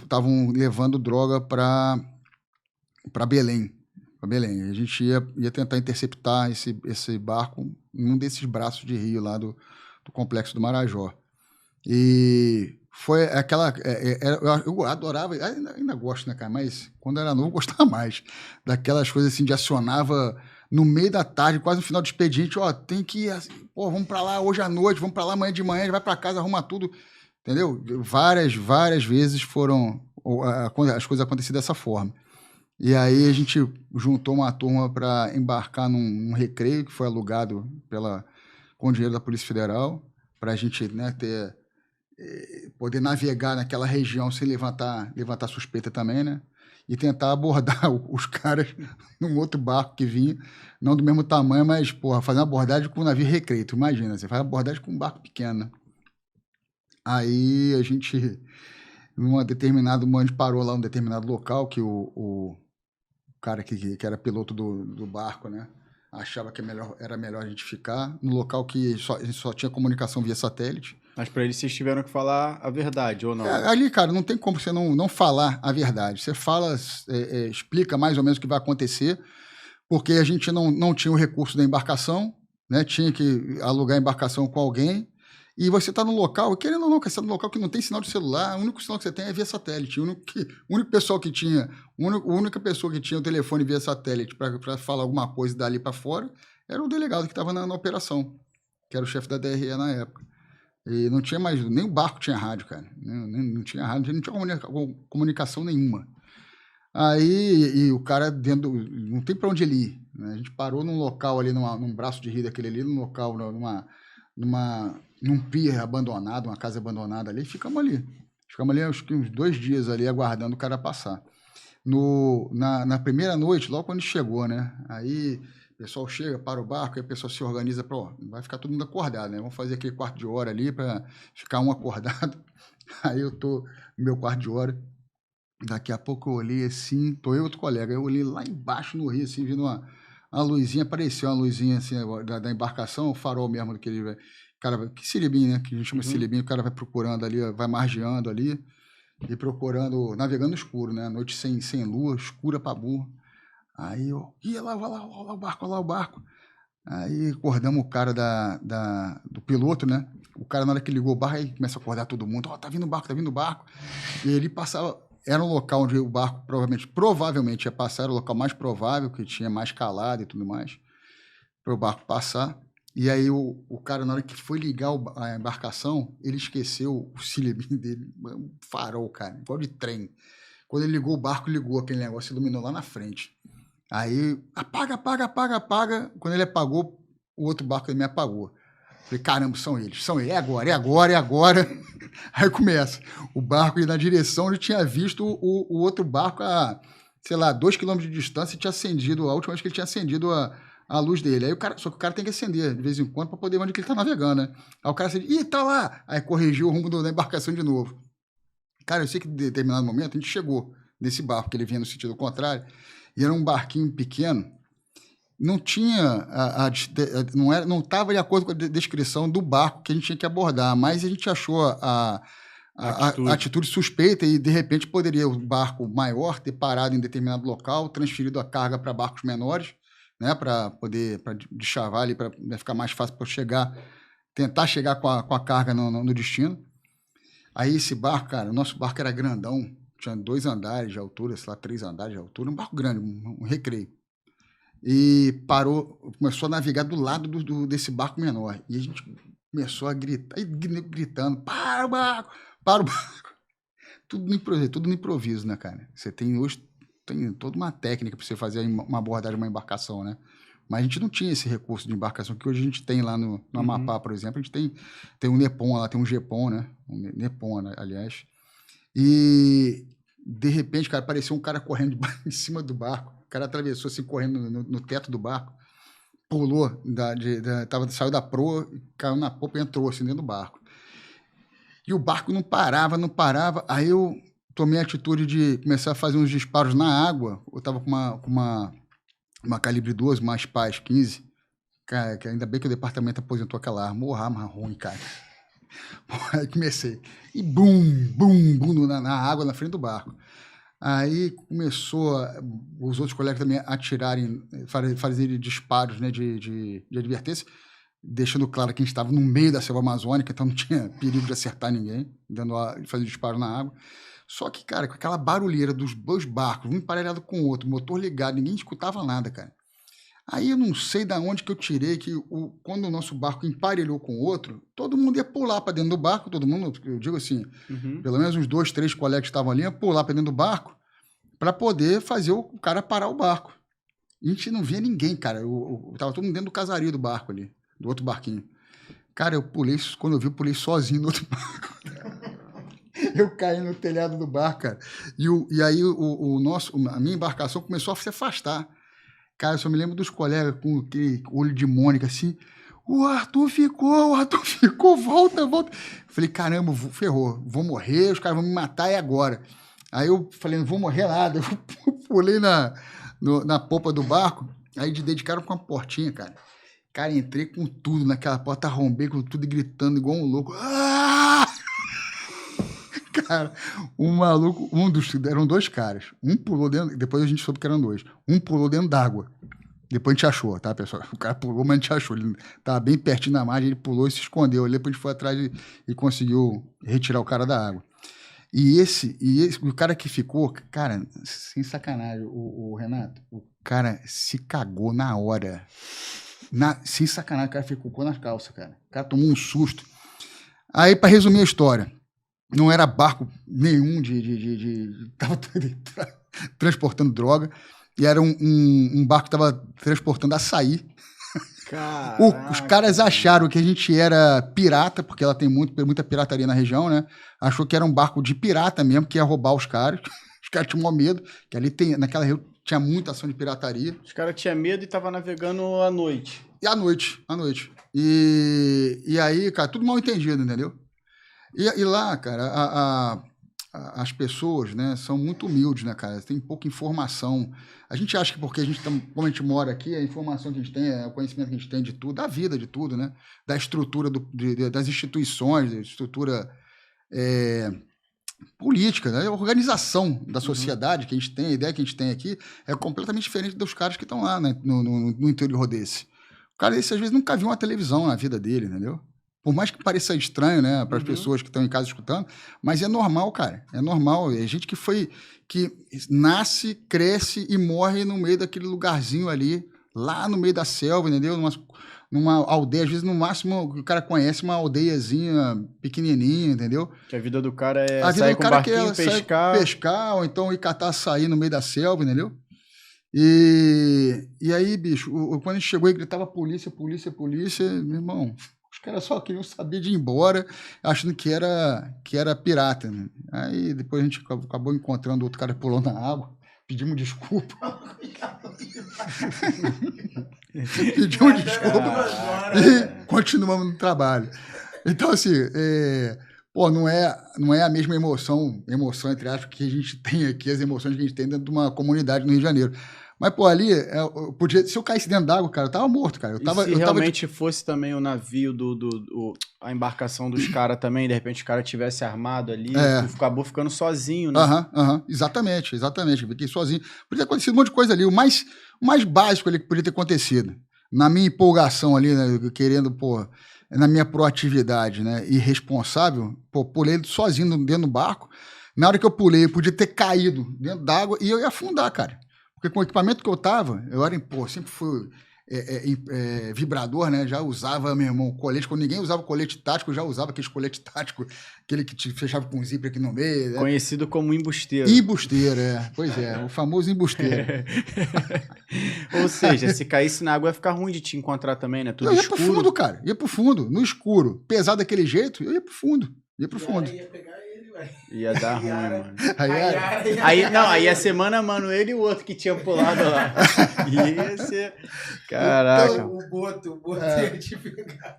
estavam levando droga para Belém. Para Belém. A gente ia tentar interceptar esse barco em um desses braços de rio lá do Complexo do Marajó. E foi aquela... eu adorava, ainda gosto, né, cara? Mas quando era novo, eu gostava mais. Daquelas coisas assim, de acionava no meio da tarde, quase no final do expediente, ó, tem que ir, assim, pô, vamos pra lá hoje à noite, vamos pra lá amanhã de manhã, a gente vai pra casa, arruma tudo, entendeu? Várias vezes as coisas aconteciam dessa forma. E aí a gente juntou uma turma para embarcar num recreio que foi alugado com dinheiro da Polícia Federal, para a gente, né, poder navegar naquela região sem levantar suspeita também, né? E tentar abordar os caras num outro barco que vinha, não do mesmo tamanho, mas, porra, fazer uma abordagem com um navio recreio. Tu imagina, você faz uma abordagem com um barco pequeno, né? Aí a gente, num determinado momento, parou lá num determinado local que o cara que era piloto do barco, né? Achava que era melhor a gente ficar no local que a gente só tinha comunicação via satélite. Mas para eles vocês tiveram que falar a verdade, ou não? Ali, cara, não tem como você não falar a verdade. Você fala, explica mais ou menos o que vai acontecer, porque a gente não tinha o recurso da embarcação, né? Tinha que alugar a embarcação com alguém, e você está no local, querendo ou não, você está no local que não tem sinal de celular, o único sinal que você tem é via satélite. A única pessoa que tinha o telefone via satélite para falar alguma coisa dali para fora era o delegado que estava na operação, que era o chefe da DRE na época. E não tinha mais, nem o barco tinha rádio, cara. Não tinha rádio, não tinha comunicação nenhuma. Aí, e o cara não tem para onde ele ir, né? A gente parou num local ali, num braço de rio daquele ali, num local, num pier abandonado, uma casa abandonada ali, e ficamos ali. Ficamos ali uns 2 dias ali, aguardando o cara passar. Na primeira noite, logo quando a gente chegou, né? Aí o pessoal chega, para o barco, aí o pessoal se organiza para, vai ficar todo mundo acordado, né? Vamos fazer aquele quarto de hora ali para ficar um acordado. Aí eu tô no meu quarto de hora, daqui a pouco eu olhei assim, tô eu e outro colega, eu olhei lá embaixo no rio, assim, vindo uma luzinha, apareceu uma luzinha assim, da embarcação, o farol mesmo daquele, cara, que siribim, né? Que a gente chama de siribim, o cara vai procurando ali, vai margeando ali, e procurando, navegando no escuro, né? Noite sem lua, escura pra burro. Aí eu, olha lá o barco. Aí acordamos o cara do piloto, né? O cara, na hora que ligou o barco, aí começa a acordar todo mundo. Ó, tá vindo o barco. E ele passava, era um local onde o barco provavelmente ia passar, era o local mais provável, que tinha mais calada e tudo mais, para o barco passar. E aí o cara, na hora que foi ligar a embarcação, ele esqueceu o cilindro dele, um farol, cara, igual de trem. Quando ele ligou o barco, ligou aquele negócio, iluminou lá na frente. Aí, apaga. Quando ele apagou, o outro barco me apagou. Falei, caramba, são eles. É agora. Aí começa. O barco ia na direção onde tinha visto o outro barco a, sei lá, 2 km de distância e tinha acendido, a última vez que ele tinha acendido a luz dele. Aí só que o cara tem que acender de vez em quando para poder ver onde que ele tá navegando, né? Aí o cara acende, tá lá! Aí corrigiu o rumo da embarcação de novo. Cara, eu sei que em determinado momento a gente chegou nesse barco, que ele vinha no sentido contrário, e era um barquinho pequeno, não tinha não estava de acordo com a descrição do barco que a gente tinha que abordar, mas a gente achou a atitude suspeita e de repente poderia o barco maior ter parado em determinado local, transferido a carga para barcos menores, né, para deschavar ali, para ficar mais fácil para tentar chegar com a carga no destino. Aí esse barco, cara, o nosso barco era grandão, tinha 2 andares de altura, sei lá, 3 andares de altura, um barco grande, um recreio. E começou a navegar do lado desse barco menor. E a gente começou a gritar, gritando, para o barco! Tudo no improviso, né, cara? Hoje tem toda uma técnica para você fazer uma abordagem de uma embarcação, né? Mas a gente não tinha esse recurso de embarcação que hoje a gente tem lá no Amapá, por exemplo. A gente tem um Nepon lá, tem um Gepon, né? Um Nepon, aliás. E, de repente, cara, apareceu um cara correndo em cima do barco. O cara atravessou assim, correndo no teto do barco. Pulou, saiu da proa, caiu na popa e entrou assim dentro do barco. E o barco não parava. Aí eu tomei a atitude de começar a fazer uns disparos na água. Eu tava com uma calibre 12, uma Spaz 15. Cara, que ainda bem que o departamento aposentou aquela arma. Arma ruim, cara. Aí comecei. E bum, bum, bum na água na frente do barco. Aí começou os outros colegas também a atirarem, fazerem disparos, né, de advertência, deixando claro que a gente estava no meio da selva amazônica, então não tinha perigo de acertar ninguém, fazendo disparo na água. Só que, cara, com aquela barulheira dos dois barcos, um emparelhado com o outro, motor ligado, ninguém escutava nada, cara. Aí eu não sei de onde que eu tirei que quando o nosso barco emparelhou com o outro, todo mundo ia pular para dentro do barco, todo mundo, eu digo assim, pelo menos uns 2, 3 colegas que estavam ali, ia pular para dentro do barco para poder fazer o cara parar o barco. A gente não via ninguém, cara. Tava todo mundo dentro do casario do barco ali, do outro barquinho. Cara, eu pulei, quando eu vi, eu pulei sozinho no outro barco. Eu caí no telhado do barco, cara. E aí a minha embarcação começou a se afastar. Cara, eu só me lembro dos colegas com aquele olho de Mônica, assim. O Arthur ficou, volta. Falei, caramba, ferrou, vou morrer, os caras vão me matar, é agora. Aí eu falei, não vou morrer nada. Eu pulei na popa do barco, aí dedicaram com uma portinha, cara. Cara, entrei com tudo naquela porta, arrombei com tudo e gritando igual um louco. Ah! Cara, um maluco, eram 2 caras. Um pulou dentro, depois a gente soube que eram 2. Um pulou dentro d'água. Depois a gente achou, tá, pessoal? O cara pulou, mas a gente achou. Ele tava bem pertinho da margem, ele pulou e se escondeu. Aí depois a gente foi atrás e conseguiu retirar o cara da água. E o cara que ficou, cara, sem sacanagem, o Renato, o cara se cagou na hora. Sem sacanagem, o cara ficou na calça, cara. O cara tomou um susto. Aí, para resumir a história, não era barco nenhum tava transportando droga, e era um barco que tava transportando açaí. Os caras acharam que a gente era pirata, porque ela tem muita pirataria na região, né? Achou que era um barco de pirata mesmo, que ia roubar os caras. Os caras tinham medo, que ali naquela região tinha muita ação de pirataria. Os caras tinham medo e estavam navegando à noite. E à noite. E aí, cara, tudo mal entendido, entendeu? E lá, cara, as pessoas, né, são muito humildes, né, cara? Tem pouca informação. A gente acha que porque como a gente mora aqui, a informação que a gente tem, o conhecimento que a gente tem de tudo, da vida de tudo, né? Da estrutura das instituições, da estrutura política, né? A organização da sociedade que a gente tem, a ideia que a gente tem aqui, é completamente diferente dos caras que estão lá, né, no interior desse. O cara esse, às vezes, nunca viu uma televisão na vida dele, entendeu? Por mais que pareça estranho, né, para as pessoas que estão em casa escutando, mas é normal, cara. É normal. É gente que nasce, cresce e morre no meio daquele lugarzinho ali, lá no meio da selva, entendeu? Numa aldeia, às vezes, no máximo, o cara conhece uma aldeiazinha pequenininha, entendeu? Que a vida do cara é sair com o barquinho, pescar, ou então ir catar açaí no meio da selva, entendeu? E aí, bicho, quando a gente chegou e gritava polícia, meu irmão... Os caras só queriam saber de ir embora, achando que era pirata, né? Aí depois a gente acabou encontrando outro cara que pulou na água, pedimos desculpa. E continuamos no trabalho. Então, assim, não é a mesma emoção, entre aspas, que a gente tem aqui, as emoções que a gente tem dentro de uma comunidade no Rio de Janeiro. Mas, pô, ali, se eu caísse dentro d'água, cara, eu tava morto, cara. Se realmente fosse também o navio, a embarcação dos caras também, de repente o cara tivesse armado ali, acabou ficando sozinho, né? Exatamente. Fiquei sozinho. Podia ter acontecido um monte de coisa ali. O mais básico ali que podia ter acontecido. Na minha empolgação ali, né, querendo, na minha proatividade, né, irresponsável, pulei sozinho dentro do barco. Na hora que eu pulei, eu podia ter caído dentro d'água e eu ia afundar, cara. Porque com o equipamento que eu tava, sempre fui vibrador, né? Já usava, meu irmão, colete. Quando ninguém usava colete tático, eu já usava aquele colete tático, aquele que te fechava com um zíper aqui no meio. Né? Conhecido como embusteiro. Embusteiro, Pois é, o famoso embusteiro. Ou seja, se caísse na água ia ficar ruim de te encontrar também, né? Tudo eu ia escuro. pro fundo, cara. Ia pro fundo, no escuro. Pesado daquele jeito, eu ia pro fundo. Ia pegar ele, velho. Ia dar ruim, mano. Aí ia ser mano ele e o outro que tinha pulado lá. Ia ser... Caraca. Então, o boto ia te pegar.